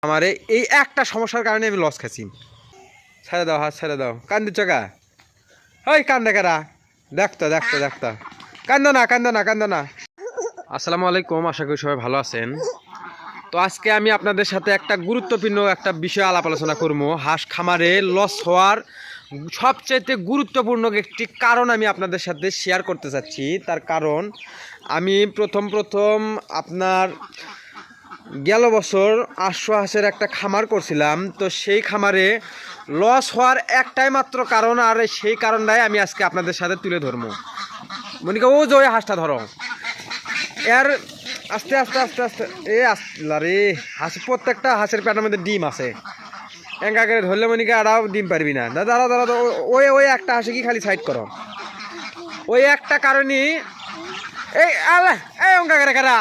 আমার এই একটা সমস্যার কারণে আমি লস খাচ্ছি। ছেড়ে দাও, হাত ছেড়ে দাও। কান্দি চকা ওই কান্দে কারা দেখতো দেখতো দেখতো কান্দো না কান্দো না কান্দো না। আসসালামু আলাইকুম, আশা করি সবাই ভালো আছেন। তো আজকে আমি আপনাদের সাথে একটা গুরুত্বপূর্ণ একটা বিষয় আলাপ আলোচনা করবো। হাঁস খামারে লস হওয়ার সবচেয়ে গুরুত্বপূর্ণ একটি কারণ আমি আপনাদের সাথে শেয়ার করতে চাচ্ছি। তার কারণ আমি প্রথম আপনার গেল বছর 800 হাঁসের একটা খামার করছিলাম। তো সেই খামারে লস হওয়ার একটাই মাত্র কারণ, আর সেই কারণটাই আমি আজকে আপনাদের সাথে তুলে ধরবো। মনিকা ও যে ওই হাঁসটা ধরো, এর আস্তে আস্তে আস্তে আস্তে রে হাঁস, প্রত্যেকটা হাঁসের পেটের মধ্যে ডিম আছে। এঙ্কা করে ধরলে মনিকা আরাও ডিম পারবি না। দাঁড়া দাঁড়া দাঁড়া, ওই ওই একটা হাঁসে কি খালি সাইড করো। ওই একটা কারণই এই আল্লাহ এই অঙ্কা করে কারা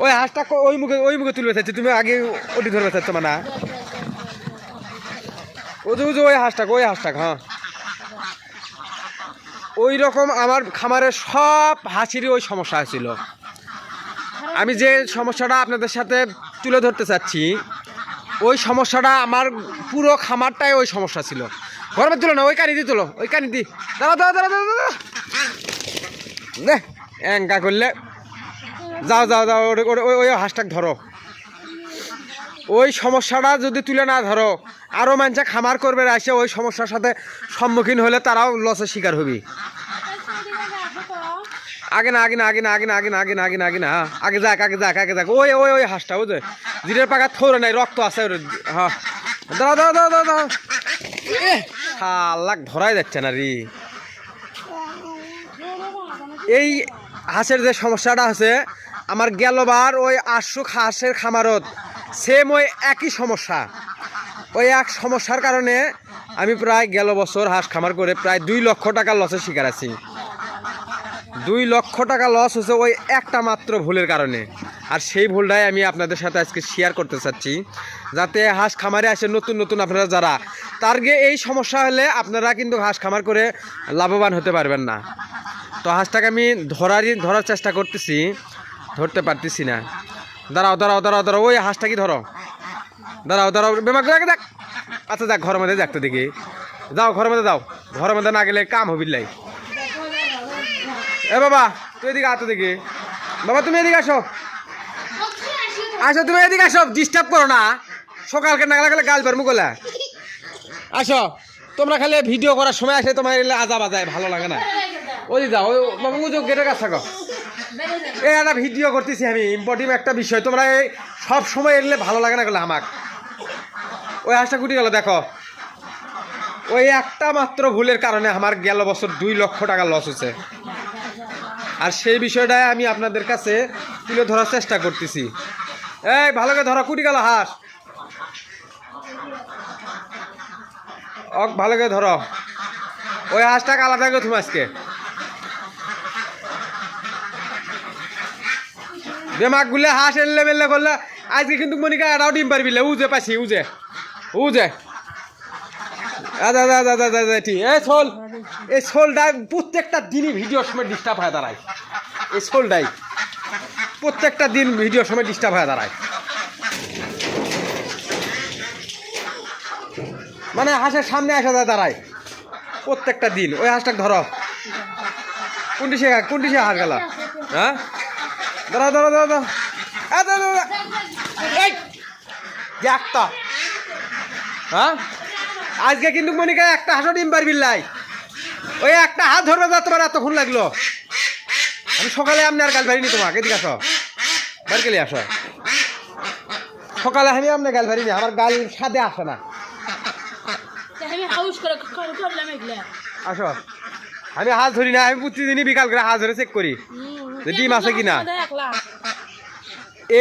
ওই হাঁসটা ওই মুখে তুলবে চাচ্ছি, তুমি আগে ওটি ধরবে চাচ্ছ না। ওই হাঁসটাকে হ্যাঁ, ওই রকম আমার খামারের সব হাঁসেরই ওই সমস্যা ছিল। আমি যে সমস্যাটা আপনাদের সাথে তুলে ধরতে চাচ্ছি, ওই সমস্যাটা আমার পুরো খামারটাই ওই সমস্যা ছিল। গরমে তুলো না, ওই কানি দি তোলো, ওই কানি দি দাঁড়া দাঁড়া দাঁড়া দাঁড়া দাঁড়া দে এঙ্কা করলে যাও যাও যাও, ওই হাঁসটাকে ধরো। ওই সমস্যাটা যদি তুলে না ধরো, আরও মানুষে খামার করবে আসে ওই সমস্যার সাথে সম্মুখীন হলে তারাও লসের শিকার হবি। আগে না আগে না আগে না আগে না আগে না আগে না আগে না আগে না আগে যাক আগে যাক আগে যাক। ওই ওই ওই হাঁসটা ওই যে জিরের পাকা থৌরে নাই, রক্ত আছে। হ্যাঁ দাঁড়া দাঁড়া দাঁড়া দাঁড়া দাঁড়া, শালাক ধরাই যাচ্ছে না রে। এই হাঁসের যে সমস্যাটা আছে, আমার গেলবার ওই 800 হাঁসের খামারত সেম ওই একই সমস্যা। ওই এক সমস্যার কারণে আমি প্রায় গেল বছর হাঁস খামার করে প্রায় 2 লক্ষ টাকা লসের শিকার আছি। 2 লক্ষ টাকা লস হচ্ছে ওই একটা মাত্র ভুলের কারণে। আর সেই ভুলটাই আমি আপনাদের সাথে আজকে শেয়ার করতে চাচ্ছি, যাতে হাঁস খামারে আসে নতুন নতুন আপনারা যারা, তার গিয়ে এই সমস্যা হলে আপনারা কিন্তু হাঁস খামার করে লাভবান হতে পারবেন না। তো হাঁসটাকে আমি ধরার চেষ্টা করতেছি, ধরতে পারতেছি না। দাঁড়াও দাঁড়াও দাঁড়াও দাঁড়াও, ওই হাঁসটা কি ধরো, দাঁড়াও দাঁড়াও বেমাক দেখ। আচ্ছা দেখ ঘরের মধ্যে দেখতে দেখি, যাও ঘরের মধ্যে যাও, ঘরের মধ্যে না গেলে কাম হবিল্লাই। এ বাবা তুই এদিকে আতো দেখি, বাবা তুমি এদিকে আসো, আসো তুমি এদিকে আসো, ডিস্টার্ব করো না। সকালকে না গেলে গাল পার মুগলা আসো। তোমরা খালি ভিডিও করার সময় আসে তোমার আজা বাজায়, ভালো লাগে না। ওই যাও ওই বাবু গেটের কাছে থাকো। এই একটা ভিডিও করতেছি আমি, ইম্পর্টেন্ট একটা বিষয়, তোমরা এই সব সময় এলে ভালো লাগে না গেলে আমাক। ওই হাঁসটা কুটি গেল দেখো, ওই একটা মাত্র ভুলের কারণে আমার গেল বছর 2 লক্ষ টাকা লস হচ্ছে। আর সেই বিষয়টাই আমি আপনাদের কাছে তুলে ধরার চেষ্টা করতেছি। এই ভালো করে ধরো, কুটি গেল হাঁস, ভালো করে ধরো। ওই হাঁসটাকে আলাদা করে তুমি আজকে বেমাক গুলে হাঁস এলে মেলে করলে আজকে কিন্তু মনিকা এটাও ডিম পারবি উজে পাইছি উজে উজে ঠিক। এই শোলটা প্রত্যেকটা দিনই ভিডিওর সময় ডিস্টার্ব হয়ে দাঁড়ায়। এই শোলটাই প্রত্যেকটা দিন ভিডিওর সময় ডিস্টার্ব হয়ে দাঁড়ায়, মানে হাঁসের সামনে আসা যায় দাঁড়ায় প্রত্যেকটা দিন। ওই হাঁসটাকে ধরো, কোনটি সে হাঁস গেল। হ্যাঁ দাঁড়া দাঁড়া দাঁড়া দাঁড়া একটা। হ্যাঁ আজকে কিন্তু মনিকা একটা হাঁসও ডিম পারবি লাই। ওই একটা হাত ধরবে যা তোমার এতক্ষণ লাগলো। আমি সকালে আপনি আর গাল পারিনি তোমাকে, এদিকে আসো, বাড়ি গেলে আসো। সকালে আমি আপনার গাল পারিনি, আমার গাল সাদে আসে না। আসো, আমি হাঁস ধরি না, আমি প্রতিদিনই বিকাল করে হাঁস ধরে চেক করি যে ডিম আছে কিনা।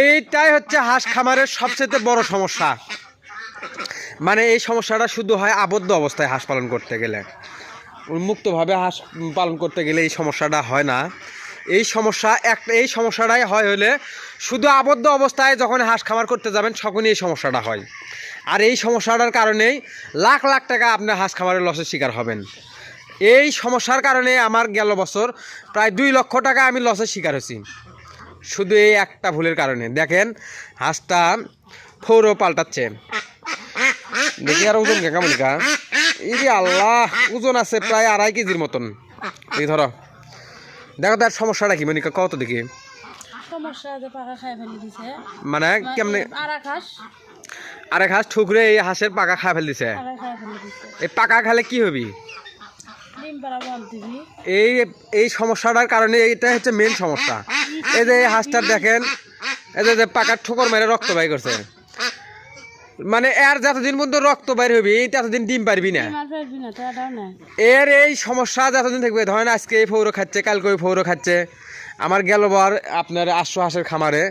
এইটাই হচ্ছে হাঁস খামারের সবচেয়ে বড় সমস্যা। মানে এই সমস্যাটা শুধু হয় আবদ্ধ অবস্থায় হাঁস পালন করতে গেলে, উন্মুক্তভাবে হাঁস পালন করতে গেলে এই সমস্যাটা হয় না। এই সমস্যাটাই হয় হলে শুধু আবদ্ধ অবস্থায় যখন হাঁস খামার করতে যাবেন তখনই এই সমস্যাটা হয়। আর এই সমস্যাটার কারণেই লাখ লাখ টাকা আপনার হাঁস খামারের লসের শিকার হবেন। এই সমস্যার কারণে আমার গেল বছর প্রায় 2 লক্ষ টাকা আমি লসের শিকার হয়েছি, শুধু এই একটা ভুলের কারণে। দেখেন হাঁসটা ফৌরও পাল্টাচ্ছে। দেখি আর ওজন কেমন কা, এই যে আল্লাহ, ওজন আছে প্রায় 2.5 কেজির মতন। দেখি ধরো, দেখো তার সমস্যাটা কি মনিকা, কত দেখি মানে কেমনে আরেক হাঁস ঠুকরে এই হাঁসের পাকা খায় ফেল দিছে। এই পাকা খালে কি হবি? এই এই সমস্যাটার কারণে এইটা হচ্ছে মেন সমস্যা। এই যে এই হাঁসটার দেখেন, এই যে পাকার ঠোকর মেরে রক্ত বাই করছে, মানে এর যতদিন পর্যন্ত রক্ত বাইর হবি ততদিন ডিম পারবি না। এর এই সমস্যা যতদিন থাকবে, ধরেন আজকে এই ফৌর খাচ্ছে, কালকে ওই ফৌর খাচ্ছে। আমার গেলবার আপনার 800 হাঁসের খামারে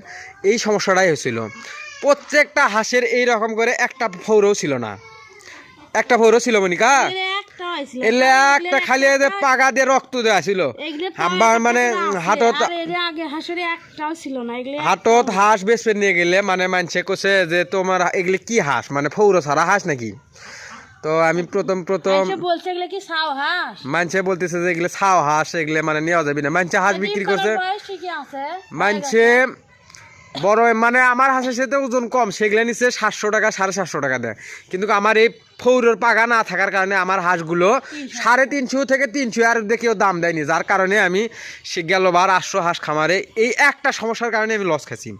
এই সমস্যাটাই হয়েছিল। প্রত্যেকটা হাঁসের এই রকম করে একটা ফৌরও ছিল না, একটা ফৌরও ছিল মনিকা, এলে একটা খালি পাকা দিয়ে রক্ত দেওয়া ছিল। মানে হাটত হাঁস বেচপে নিয়ে গেলে মানে মানুষে কোসে যে তোমার এগুলি কি হাঁস, মানে ফৌরো ছাড়া হাঁস নাকি? তো আমি প্রথম মানুষে বলতেছে যে এগুলো ছাও হাঁস, এগুলো মানে নেওয়া যাবে না। মানুষে হাঁস বিক্রি করছে, মানুষে বড় মানে আমার হাঁসের সাথে ওজন কম, সেগুলো নিচ্ছে 700 টাকা 750 টাকা দেয়। কিন্তু আমার এই ফৌরের পাগা না থাকার কারণে আমার হাঁসগুলো 350 থেকে 300 আর দেখেও দাম দেয়নি, যার কারণে আমি সে গেলবার 800 হাঁস খামারে এই একটা সমস্যার কারণে আমি লস খাচ্ছি।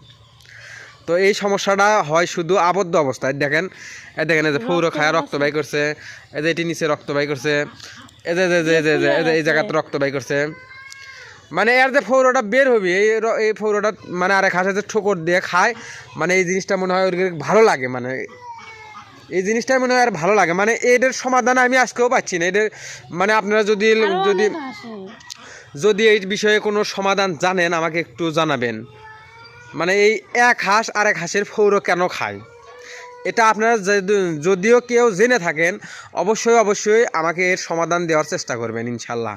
তো এই সমস্যাটা হয় শুধু আবদ্ধ অবস্থায়। দেখেন এই দেখেন, এই যে ফৌর খায় রক্ত বাই করছে, এই যে এটি নিচে রক্ত বাই করছে, এই যে এই জায়গাতে রক্ত বাই করছে। মানে এর যে ফৌরটা বের হবি, এই ফৌরটা মানে আরেক হাঁসে যে ঠোকর দিয়ে খায়, মানে এই জিনিসটা মনে হয় ওর ভালো লাগে, মানে এই জিনিসটাই মনে হয় আর ভালো লাগে। মানে এদের সমাধান আমি আজকেও পাচ্ছি না এদের। মানে আপনারা যদি যদি যদি এই বিষয়ে কোনো সমাধান জানেন আমাকে একটু জানাবেন। মানে এই এক হাঁস আরেক হাঁসের ফৌর কেন খায়, এটা আপনারা যদিও কেউ জেনে থাকেন অবশ্যই আমাকে এর সমাধান দেওয়ার চেষ্টা করবেন ইনশাল্লাহ।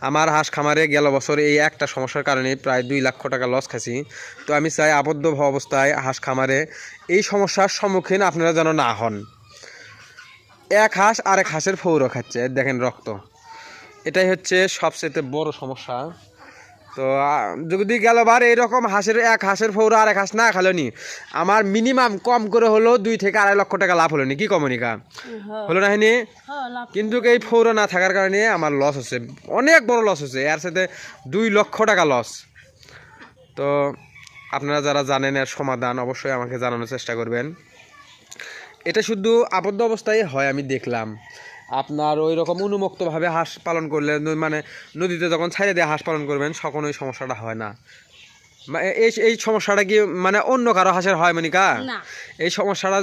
আমার হাঁস খামারে গেল বছর এই একটা সমস্যার কারণে প্রায় 2 লাখ টাকা লস খাচ্ছি। তো আমি চাই আবদ্ধ অবস্থায় হাঁস খামারে এই সমস্যার সম্মুখীন আপনারা যেন না হন। এক হাঁস আরেক হাঁসের ফৌর খাচ্ছে, দেখেন রক্ত, এটাই হচ্ছে সবচেয়ে বড় সমস্যা। তো যদি গেলবার এইরকম এক হাঁসের ফৌর আরেক হাঁস না খালো নি, আমার মিনিমাম কম করে হলো 2 থেকে 2.5 লক্ষ টাকা লাভ হলো নি, কি কমনিকা হলো না হয়নি? কিন্তু এই ফৌর না থাকার কারণে আমার লস হচ্ছে, অনেক বড় লস হচ্ছে, এর সাথে 2 লক্ষ টাকা লস। তো আপনারা যারা জানেন এর সমাধান অবশ্যই আমাকে জানানোর চেষ্টা করবেন। এটা শুধু আবদ্ধ অবস্থায় হয়, আমি দেখলাম। আপনার ওই রকম উন্মুক্তভাবে হাঁস পালন করলে, মানে নদীতে যখন ছাইড়ে দিয়ে হাঁস পালন করবেন তখন ওই সমস্যাটা হয় না। এই সমস্যাটা কি মানে অন্য কারো হাঁসের হয় মনিকা? এই সমস্যাটা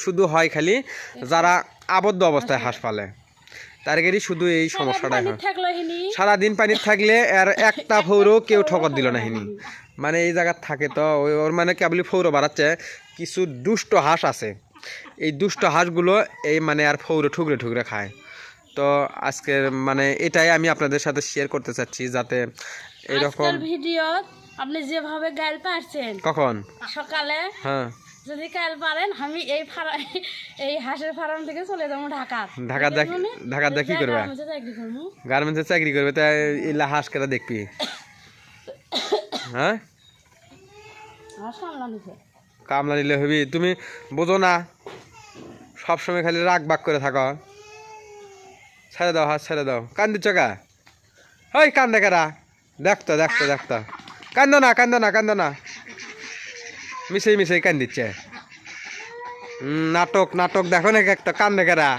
শুধু হয় খালি যারা আবদ্ধ অবস্থায় হাঁস পালে, তাদেরই শুধু এই সমস্যাটা হয়। সারাদিন পানির থাকলে এর একটা ফৌরও কেউ ঠকর দিল না হিনি, মানে এই জায়গার থাকে। তো ওর মানে কেবলই ফৌর বাড়াচ্ছে। কিছু দুষ্ট হাঁস আছে, এই দুষ্ট হাঁসগুলো এই মানে আর ফৌরে ঠুকরে খায়। তো আজকের মানে এটাই আমি আপনাদের সাথে শেয়ার করতে চাচ্ছি, যাতে এরকম ভিডিও আপনি যেভাবে গাইল পারছেন কখন সকালে, হ্যাঁ যদি কাল পারেন আমি এই হাঁসের ফার্ম থেকে চলে যাবো ঢাকা কি করবে? গার্মেন্টসে চাকরি করবে। তাই এলা হাঁস কেটা দেখবি? হ্যাঁ কামলা নিলে হবি, তুমি বোঝো না, সবসময় খালি রাগ বাগ করে থাকো। ছেড়ে দাও হাত, ছেড়ে দাও। কান্দি চকা, ওই কান্দে কারা, দেখতো কান্দো না, মিশাই কান্দিচ্ছে। নাটক দেখো না একটা, কান্দে কারা।